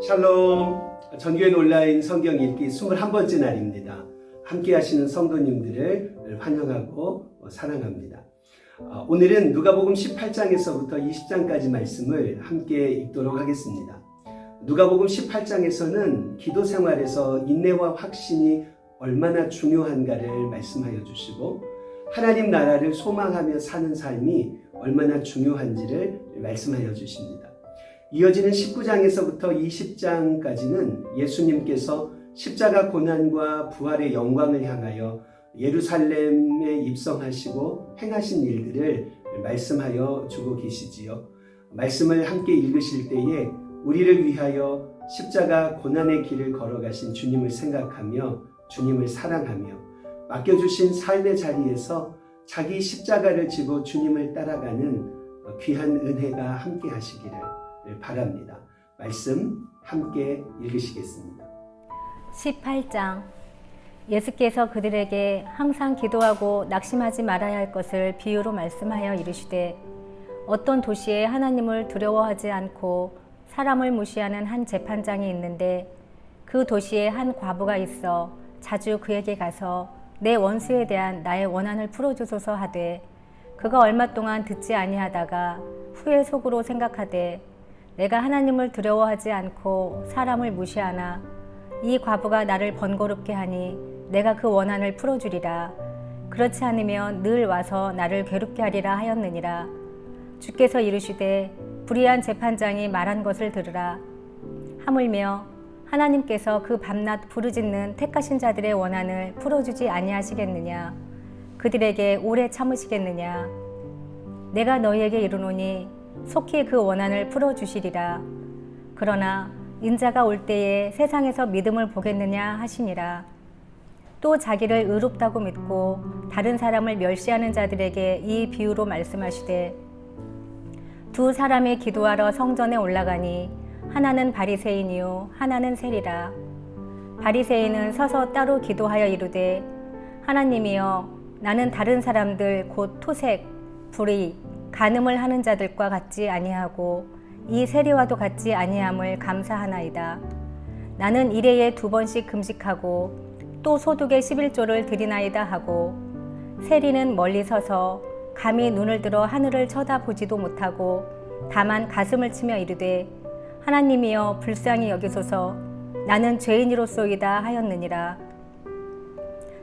샬롬, 전교회 온라인 성경 읽기 21번째 날입니다. 함께 하시는 성도님들을 환영하고 사랑합니다. 오늘은 누가복음 18장에서부터 20장까지 말씀을 함께 읽도록 하겠습니다. 누가복음 18장에서는 기도 생활에서 인내와 확신이 얼마나 중요한가를 말씀하여 주시고, 하나님 나라를 소망하며 사는 삶이 얼마나 중요한지를 말씀하여 주십니다. 이어지는 19장에서부터 20장까지는 예수님께서 십자가 고난과 부활의 영광을 향하여 예루살렘에 입성하시고 행하신 일들을 말씀하여 주고 계시지요. 말씀을 함께 읽으실 때에 우리를 위하여 십자가 고난의 길을 걸어가신 주님을 생각하며 주님을 사랑하며 맡겨주신 삶의 자리에서 자기 십자가를 지고 주님을 따라가는 귀한 은혜가 함께 하시기를 바랍니다. 말씀 함께 읽으시겠습니다. 18장. 예수께서 그들에게 항상 기도하고 낙심하지 말아야 할 것을 비유로 말씀하여 이르시되, 어떤 도시에 하나님을 두려워하지 않고 사람을 무시하는 한 재판장이 있는데, 그 도시에 한 과부가 있어 자주 그에게 가서 내 원수에 대한 나의 원한을 풀어주소서 하되, 그가 얼마 동안 듣지 아니하다가 후에 속으로 생각하되, 내가 하나님을 두려워하지 않고 사람을 무시하나 이 과부가 나를 번거롭게 하니 내가 그 원한을 풀어주리라. 그렇지 않으면 늘 와서 나를 괴롭게 하리라 하였느니라. 주께서 이르시되, 불의한 재판장이 말한 것을 들으라. 하물며 하나님께서 그 밤낮 부르짖는 택하신 자들의 원한을 풀어주지 아니하시겠느냐? 그들에게 오래 참으시겠느냐? 내가 너희에게 이르노니 속히 그 원한을 풀어주시리라. 그러나 인자가 올 때에 세상에서 믿음을 보겠느냐 하시니라. 또 자기를 의롭다고 믿고 다른 사람을 멸시하는 자들에게 이 비유로 말씀하시되, 두 사람이 기도하러 성전에 올라가니 하나는 바리새인이요 하나는 세리라. 바리새인은 서서 따로 기도하여 이르되, 하나님이여, 나는 다른 사람들 곧 토색, 불의, 간음을 하는 자들과 같지 아니하고 이 세리와도 같지 아니함을 감사하나이다. 나는 일해에 2번씩 금식하고 또 소득의 11조를 드리나이다 하고, 세리는 멀리 서서 감히 눈을 들어 하늘을 쳐다보지도 못하고 다만 가슴을 치며 이르되, 하나님이여 불쌍히 여기소서, 나는 죄인이로소이다 하였느니라.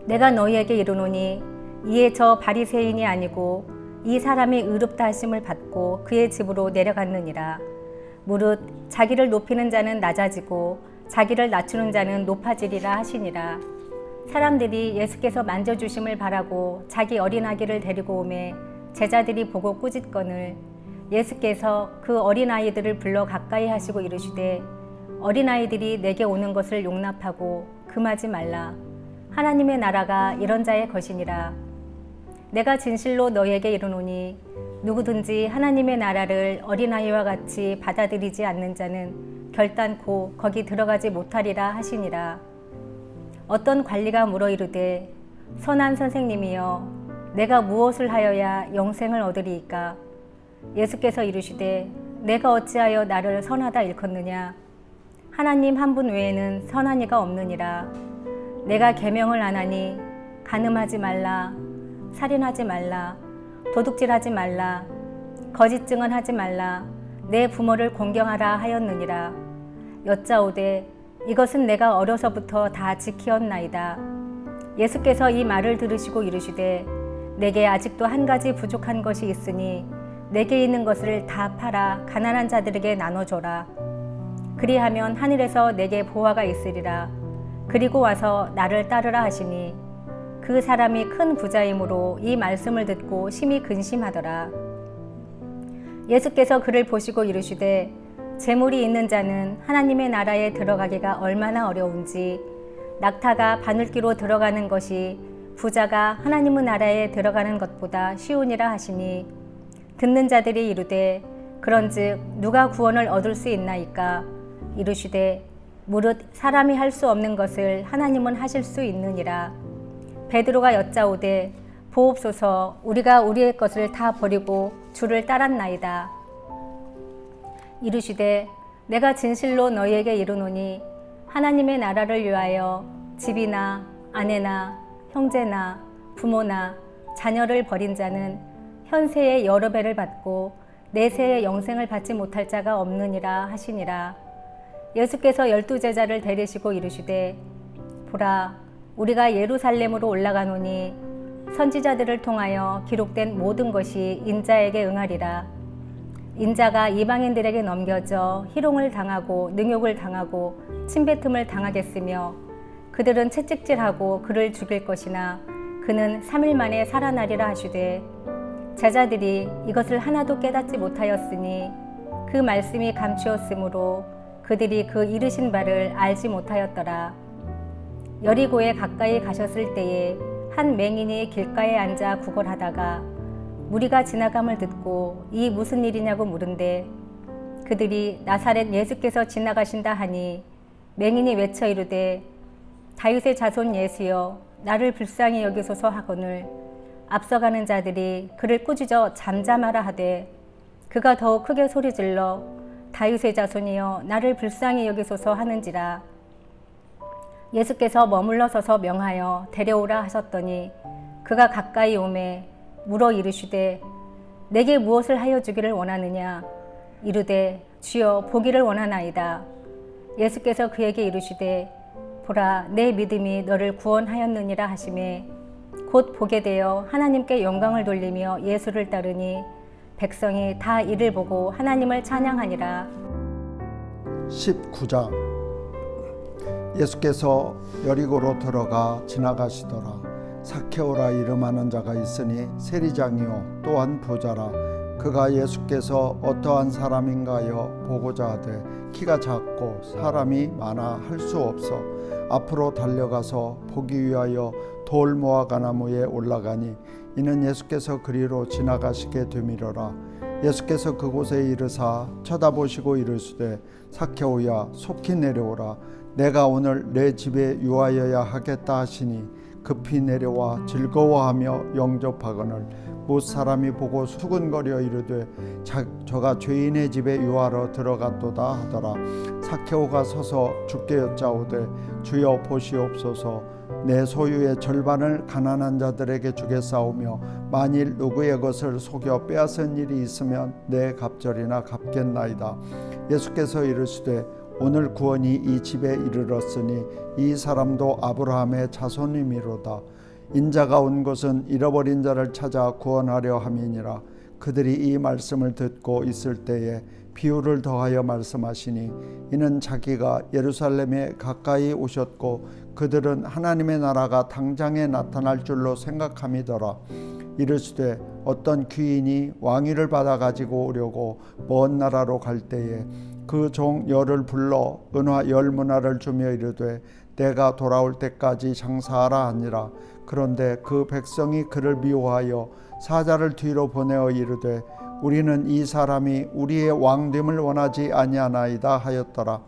내가 너희에게 이르노니 이에 저 바리새인이 아니고 이 사람이 의롭다 하심을 받고 그의 집으로 내려갔느니라. 무릇 자기를 높이는 자는 낮아지고 자기를 낮추는 자는 높아지리라 하시니라. 사람들이 예수께서 만져주심을 바라고 자기 어린아기를 데리고 오매 제자들이 보고 꾸짖거늘, 예수께서 그 어린아이들을 불러 가까이 하시고 이르시되, 어린아이들이 내게 오는 것을 용납하고 금하지 말라. 하나님의 나라가 이런 자의 것이니라. 내가 진실로 너희에게 이르노니 누구든지 하나님의 나라를 어린아이와 같이 받아들이지 않는 자는 결단코 거기 들어가지 못하리라 하시니라. 어떤 관리가 물어 이르되, 선한 선생님이여, 내가 무엇을 하여야 영생을 얻으리이까? 예수께서 이르시되, 내가 어찌하여 나를 선하다 일컫느냐? 하나님 한 분 외에는 선한 이가 없느니라. 내가 계명을 안 하니 간음하지 말라, 살인하지 말라, 도둑질하지 말라, 거짓 증언하지 말라, 내 부모를 공경하라 하였느니라. 여짜오되, 이것은 내가 어려서부터 다 지키었나이다. 예수께서 이 말을 들으시고 이르시되, 내게 아직도 한 가지 부족한 것이 있으니 내게 있는 것을 다 팔아 가난한 자들에게 나눠줘라. 그리하면 하늘에서 내게 보화가 있으리라. 그리고 와서 나를 따르라 하시니, 그 사람이 큰 부자이므로 이 말씀을 듣고 심히 근심하더라. 예수께서 그를 보시고 이르시되, 재물이 있는 자는 하나님의 나라에 들어가기가 얼마나 어려운지 낙타가 바늘기로 들어가는 것이 부자가 하나님의 나라에 들어가는 것보다 쉬우니라 하시니 듣는 자들이 이르되 그런즉 누가 구원을 얻을 수 있나이까 이르시되 무릇 사람이 할 수 없는 것을 하나님은 하실 수 있느니라. 베드로가 여짜오되 보옵소서 우리가 우리의 것을 다 버리고 주를 따랐나이다. 이르시되 내가 진실로 너희에게 이르노니 하나님의 나라를 위하여 집이나 아내나 형제나 부모나 자녀를 버린 자는 현세의 여러 배를 받고 내세의 영생을 받지 못할 자가 없느니라 하시니라. 예수께서 12제자를 데리시고 이르시되 보라 우리가 예루살렘으로 올라가노니 선지자들을 통하여 기록된 모든 것이 인자에게 응하리라. 인자가 이방인들에게 넘겨져 희롱을 당하고 능욕을 당하고 침뱉음을 당하겠으며 그들은 채찍질하고 그를 죽일 것이나 그는 3일 만에 살아나리라 하시되 제자들이 이것을 하나도 깨닫지 못하였으니 그 말씀이 감추었으므로 그들이 그 이르신 바를 알지 못하였더라. 여리고에 가까이 가셨을 때에 한 맹인이 길가에 앉아 구걸하다가 무리가 지나감을 듣고 이 무슨 일이냐고 물은데 그들이 나사렛 예수께서 지나가신다 하니 맹인이 외쳐 이르되 다윗의 자손 예수여 나를 불쌍히 여기소서 하거늘 앞서가는 자들이 그를 꾸짖어 잠잠하라 하되 그가 더욱 크게 소리질러 다윗의 자손이여 나를 불쌍히 여기소서 하는지라. 예수께서 머물러 서서 명하여 데려오라 하셨더니 그가 가까이 오매 물어 이르시되 내게 무엇을 하여 주기를 원하느냐. 이르되 주여 보기를 원하나이다. 예수께서 그에게 이르시되 보라 내 믿음이 너를 구원하였느니라 하시매 곧 보게 되어 하나님께 영광을 돌리며 예수를 따르니 백성이 다 이를 보고 하나님을 찬양하니라. 19장 예수께서 여리고로 들어가 지나가시더라. 삭케오라 이름하는 자가 있으니 세리장이요 또한 부자라. 그가 예수께서 어떠한 사람인가여 보고자 하되 키가 작고 사람이 많아 할 수 없어 앞으로 달려가서 보기 위하여 돌 모아가나무에 올라가니 이는 예수께서 그리로 지나가시게 되밀어라. 예수께서 그곳에 이르사 쳐다보시고 이르시되 삭케오야 속히 내려오라. 내가 오늘 내 집에 유하여야 하겠다 하시니 급히 내려와 즐거워하며 영접하거늘 못 사람이 보고 수군거려 이르되 저가 죄인의 집에 유하러 들어갔도다 하더라. 삭케오가 서서 주께 여짜오되 주여 보시옵소서 내 소유의 절반을 가난한 자들에게 주겠사오며 만일 누구의 것을 속여 빼앗은 일이 있으면 내 갑절이나 갚겠나이다. 예수께서 이르시되 오늘 구원이 이 집에 이르렀으니 이 사람도 아브라함의 자손이미로다. 인자가 온 것은 잃어버린 자를 찾아 구원하려 함이니라. 그들이 이 말씀을 듣고 있을 때에 비유를 더하여 말씀하시니 이는 자기가 예루살렘에 가까이 오셨고 그들은 하나님의 나라가 당장에 나타날 줄로 생각함이더라. 이르시되 어떤 귀인이 왕위를 받아 가지고 오려고 먼 나라로 갈 때에 그 종 열을 불러 은화 10문화를 주며 이르되 내가 돌아올 때까지 장사하라 하니라. 그런데 그 백성이 그를 미워하여 사자를 뒤로 보내어 이르되 우리는 이 사람이 우리의 왕됨을 원하지 아니하나이다 하였더라.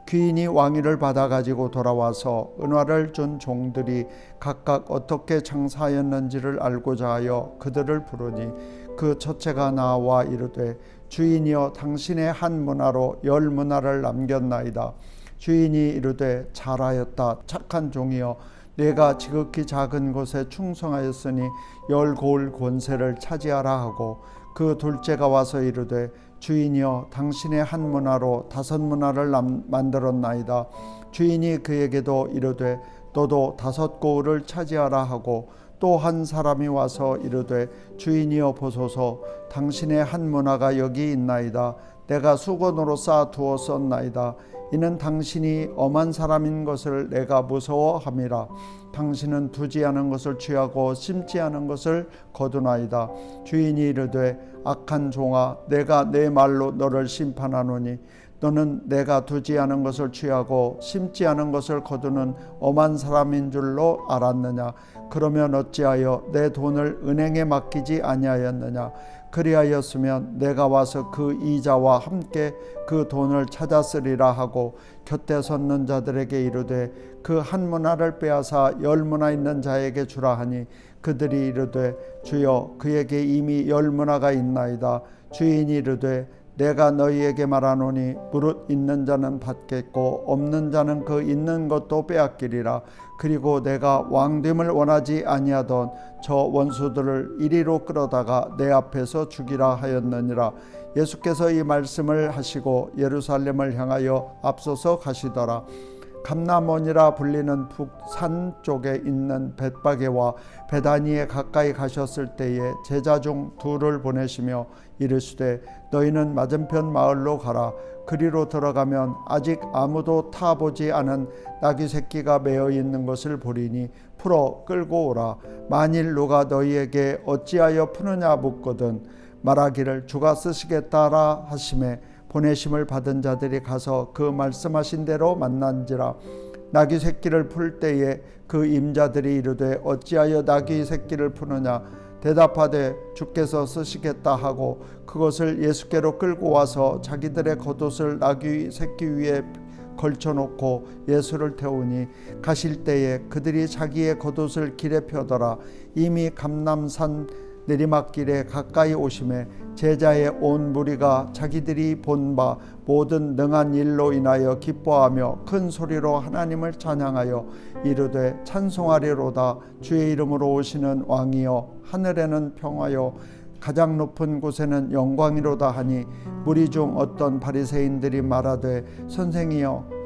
귀인이 왕위를 받아 가지고 돌아와서 은화를 준 종들이 각각 어떻게 장사하였는지를 알고자 하여 그들을 부르니 그 첫째가 나와 이르되 주인이여 당신의 한 문화로 10문화를 남겼나이다. 주인이 이르되 잘하였다 착한 종이여 내가 지극히 작은 것에 충성하였으니 10고을 권세를 차지하라 하고 그 둘째가 와서 이르되 주인이여 당신의 한 문화로 5문화를 만들었나이다. 주인이 그에게도 이르되 너도 5고을을 차지하라 하고 또 한 사람이 와서 이르되 주인이여 보소서 당신의 한 문화가 여기 있나이다. 내가 수건으로 쌓아 두었었나이다. 이는 당신이 엄한 사람인 것을 내가 무서워함이라. 당신은 두지 않은 것을 취하고 심지 않은 것을 거두나이다. 주인이 이르되 악한 종아 내가 내 말로 너를 심판하노니 너는 내가 두지 않은 것을 취하고 심지 않은 것을 거두는 엄한 사람인 줄로 알았느냐? 그러면 어찌하여 내 돈을 은행에 맡기지 아니하였느냐? 그리하였으면 내가 와서 그 이자와 함께 그 돈을 찾았으리라 하고 곁에 섰는 자들에게 이르되 그 한 문화를 빼앗아 10문화 있는 자에게 주라 하니 그들이 이르되 주여 그에게 이미 10문화가 있나이다. 주인이 이르되 내가 너희에게 말하노니 무릇 있는 자는 받겠고 없는 자는 그 있는 것도 빼앗기리라. 그리고 내가 왕됨을 원하지 아니하던 저 원수들을 이리로 끌어다가 내 앞에서 죽이라 하였느니라. 예수께서 이 말씀을 하시고 예루살렘을 향하여 앞서서 가시더라. 감람원이라 불리는 북산 쪽에 있는 벳바게와 베다니에 가까이 가셨을 때에 제자 중 둘을 보내시며 이르시되 너희는 맞은편 마을로 가라. 그리로 들어가면 아직 아무도 타보지 않은 나귀 새끼가 매어 있는 것을 보리니 풀어 끌고 오라. 만일 누가 너희에게 어찌하여 푸느냐 묻거든 말하기를 주가 쓰시겠다라 하시매 보내심을 받은 자들이 가서 그 말씀하신 대로 만난지라. 나귀 새끼를 풀 때에 그 임자들이 이르되 어찌하여 나귀 새끼를 푸느냐 대답하되 주께서 쓰시겠다 하고 그것을 예수께로 끌고 와서 자기들의 겉옷을 나귀 새끼 위에 걸쳐놓고 예수를 태우니 가실 때에 그들이 자기의 겉옷을 길에 펴더라. 이미 감람산 내리막길에 가까이 오심에 제자의 온 무리가 자기들이 본 바 모든 능한 일로 인하여 기뻐하며 큰 소리로 하나님을 찬양하여 이르되 찬송하리로다. 주의 이름으로 오시는 왕이여 하늘에는 평화여 가장 높은 곳에는 영광이로다 하니 무리 중 어떤 바리새인들이 말하되 선생이여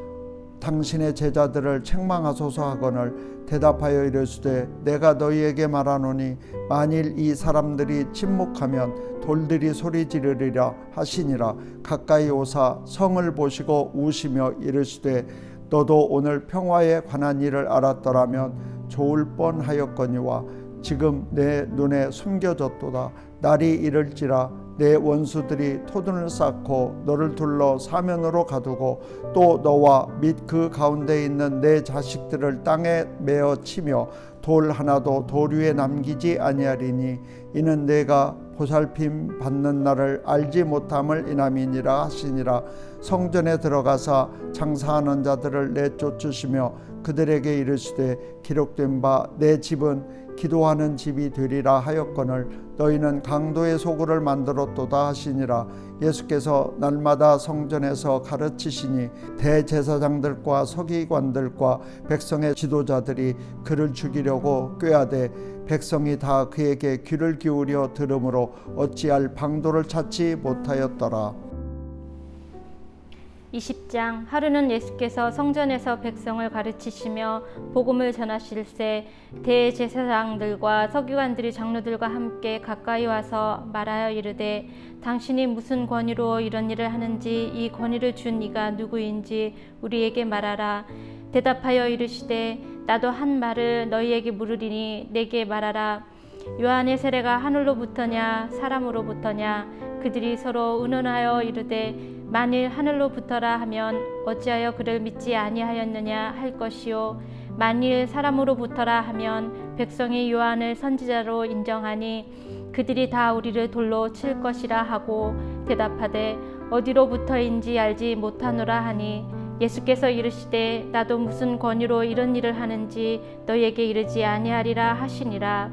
당신의 제자들을 책망하소서 하거늘 대답하여 이르시되 내가 너희에게 말하노니 만일 이 사람들이 침묵하면 돌들이 소리 지르리라 하시니라. 가까이 오사 성을 보시고 우시며 이르시되 너도 오늘 평화에 관한 일을 알았더라면 좋을 뻔하였거니와 지금 내 눈에 숨겨졌도다. 날이 이를지라 내 원수들이 토둔을 쌓고 너를 둘러 사면으로 가두고 또 너와 및 그 가운데 있는 내 자식들을 땅에 메어 치며 돌 하나도 돌 위에 남기지 아니하리니 이는 내가 보살핌 받는 날을 알지 못함을 인함이니라 하시니라. 성전에 들어가사 장사하는 자들을 내쫓으시며 그들에게 이르시되 기록된 바 내 집은 기도하는 집이 되리라 하였거늘 너희는 강도의 소굴을 만들었도다 하시니라. 예수께서 날마다 성전에서 가르치시니 대제사장들과 서기관들과 백성의 지도자들이 그를 죽이려고 꾀하되 백성이 다 그에게 귀를 기울여 들으므로 어찌할 방도를 찾지 못하였더라. 20장 하루는 예수께서 성전에서 백성을 가르치시며 복음을 전하실새 대제사장들과 서기관들이 장로들과 함께 가까이 와서 말하여 이르되 당신이 무슨 권위로 이런 일을 하는지 이 권위를 준 이가 누구인지 우리에게 말하라. 대답하여 이르시되 나도 한 말을 너희에게 물으리니 내게 말하라. 요한의 세례가 하늘로부터냐 사람으로부터냐? 그들이 서로 의논하여 이르되 만일 하늘로부터라 하면 어찌하여 그를 믿지 아니하였느냐 할 것이요 만일 사람으로부터라 하면 백성이 요한을 선지자로 인정하니 그들이 다 우리를 돌로 칠 것이라 하고 대답하되 어디로부터인지 알지 못하노라 하니 예수께서 이르시되 나도 무슨 권위로 이런 일을 하는지 너희에게 이르지 아니하리라 하시니라.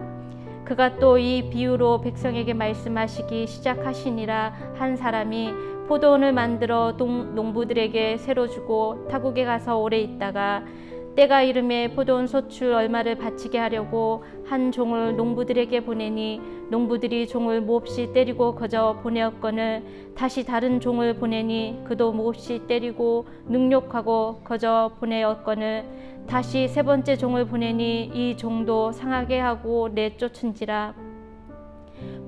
그가 또 이 비유로 백성에게 말씀하시기 시작하시니라. 한 사람이 포도원을 만들어 농부들에게 새로 주고 타국에 가서 오래 있다가 때가 이름에 포도원 소출 얼마를 바치게 하려고 한 종을 농부들에게 보내니 농부들이 종을 몹시 때리고 거저 보내었거늘 다시 다른 종을 보내니 그도 몹시 때리고 능욕하고 거저 보내었거늘 다시 세 번째 종을 보내니 이 종도 상하게 하고 내쫓은지라.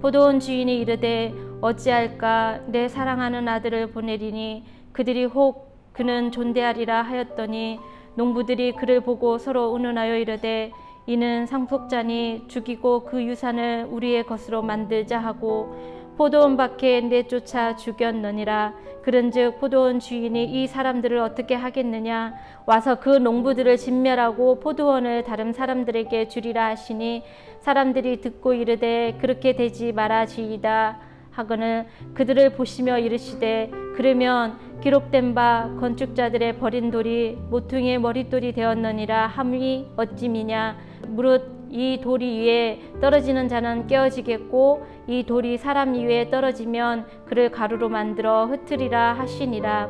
포도원 주인이 이르되 어찌할까 내 사랑하는 아들을 보내리니 그들이 혹 그는 존대하리라 하였더니 농부들이 그를 보고 서로 의논하여 이르되 이는 상속자니 죽이고 그 유산을 우리의 것으로 만들자 하고 포도원 밖에 내쫓아 죽였느니라. 그런즉 포도원 주인이 이 사람들을 어떻게 하겠느냐? 와서 그 농부들을 진멸하고 포도원을 다른 사람들에게 주리라 하시니 사람들이 듣고 이르되 그렇게 되지 말아지이다 하거늘 그들을 보시며 이르시되 그러면 기록된 바 건축자들의 버린 돌이 모퉁이의 머릿돌이 되었느니라 함이 어찌미냐? 무릇 이 돌이 위에 떨어지는 자는 깨어지겠고 이 돌이 사람 위에 떨어지면 그를 가루로 만들어 흩으리라 하시니라.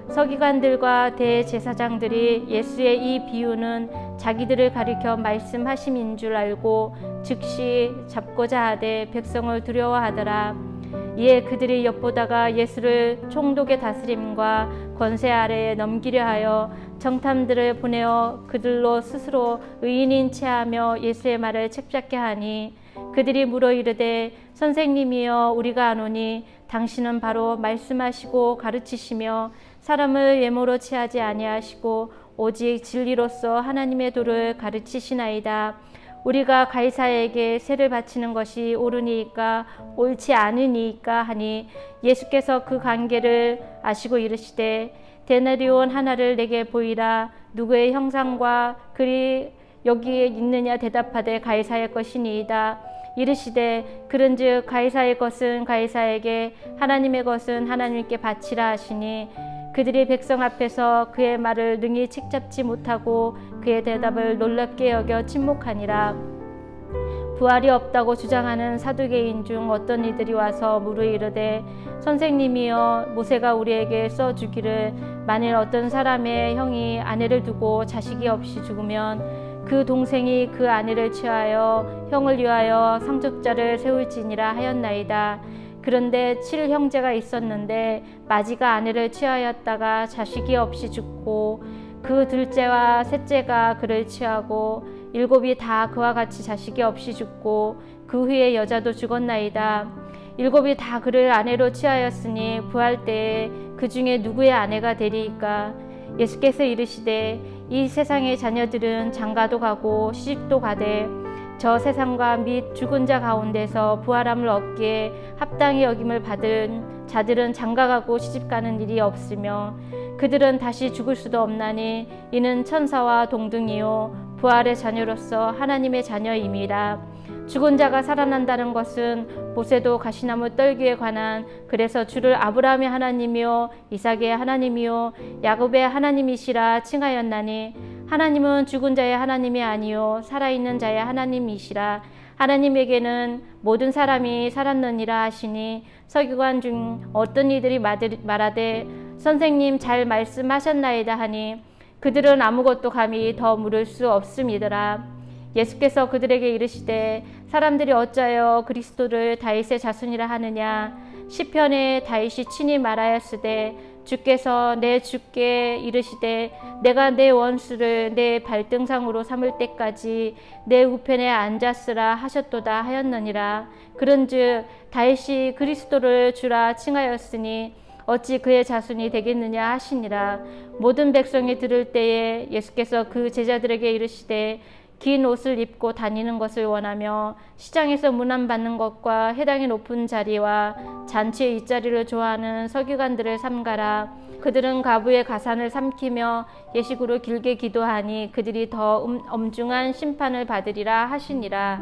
서기관들과 대제사장들이 예수의 이 비유는 자기들을 가리켜 말씀하심인 줄 알고 즉시 잡고자 하되 백성을 두려워하더라. 이에 그들이 엿보다가 예수를 총독의 다스림과 권세 아래에 넘기려 하여 정탐들을 보내어 그들로 스스로 의인인 체하며 예수의 말을 책잡게 하니 그들이 물어 이르되 선생님이여 우리가 아노니 당신은 바로 말씀하시고 가르치시며 사람을 예모로 취하지 아니하시고 오직 진리로서 하나님의 도를 가르치시나이다. 우리가 가이사에게 세를 바치는 것이 옳으니까 옳지 않으니까 하니 예수께서 그 관계를 아시고 이르시되 데나리온 하나를 내게 보이라. 누구의 형상과 글이 여기에 있느냐 대답하되 가이사의 것이니이다. 이르시되 그런즉 가이사의 것은 가이사에게 하나님의 것은 하나님께 바치라 하시니 그들이 백성 앞에서 그의 말을 능히 책잡지 못하고 그의 대답을 놀랍게 여겨 침묵하니라. 부활이 없다고 주장하는 사두개인 중 어떤 이들이 와서 물어 이르되 선생님이여 모세가 우리에게 써주기를 만일 어떤 사람의 형이 아내를 두고 자식이 없이 죽으면 그 동생이 그 아내를 취하여 형을 위하여 상속자를 세울지니라 하였나이다. 그런데 7형제가 있었는데 마지가 아내를 취하였다가 자식이 없이 죽고 그 둘째와 셋째가 그를 취하고 7이 다 그와 같이 자식이 없이 죽고 그 후에 여자도 죽었나이다. 7이 다 그를 아내로 취하였으니 부활 때에 그 중에 누구의 아내가 되리이까? 예수께서 이르시되 이 세상의 자녀들은 장가도 가고 시집도 가되 저 세상과 및 죽은 자 가운데서 부활함을 얻기에 합당히 여김을 받은 자들은 장가가고 시집가는 일이 없으며 그들은 다시 죽을 수도 없나니 이는 천사와 동등이요 부활의 자녀로서 하나님의 자녀임이라. 죽은 자가 살아난다는 것은 모세도 가시나무 떨기에 관한 그래서 주를 아브라함의 하나님이요 이삭의 하나님이요 야곱의 하나님이시라 칭하였나니 하나님은 죽은 자의 하나님이 아니요 살아있는 자의 하나님이시라. 하나님에게는 모든 사람이 살았느니라 하시니 서기관 중 어떤 이들이 말하되 선생님 잘 말씀하셨나이다 하니 그들은 아무것도 감히 더 물을 수 없음이더라. 예수께서 그들에게 이르시되 사람들이 어찌하여 그리스도를 다윗의 자손이라 하느냐? 시편에 다윗이 친히 말하였으되 주께서 내 주께 이르시되 내가 내 원수를 내 발등상으로 삼을 때까지 내 우편에 앉았으라 하셨도다 하였느니라. 그런즉 다윗이 그리스도를 주라 칭하였으니 어찌 그의 자손이 되겠느냐 하시니라. 모든 백성이 들을 때에 예수께서 그 제자들에게 이르시되 긴 옷을 입고 다니는 것을 원하며 시장에서 문안받는 것과 해당이 높은 자리와 잔치의 윗자리를 좋아하는 서기관들을 삼가라. 그들은 가부의 가산을 삼키며 예식으로 길게 기도하니 그들이 더 엄중한 심판을 받으리라 하시니라.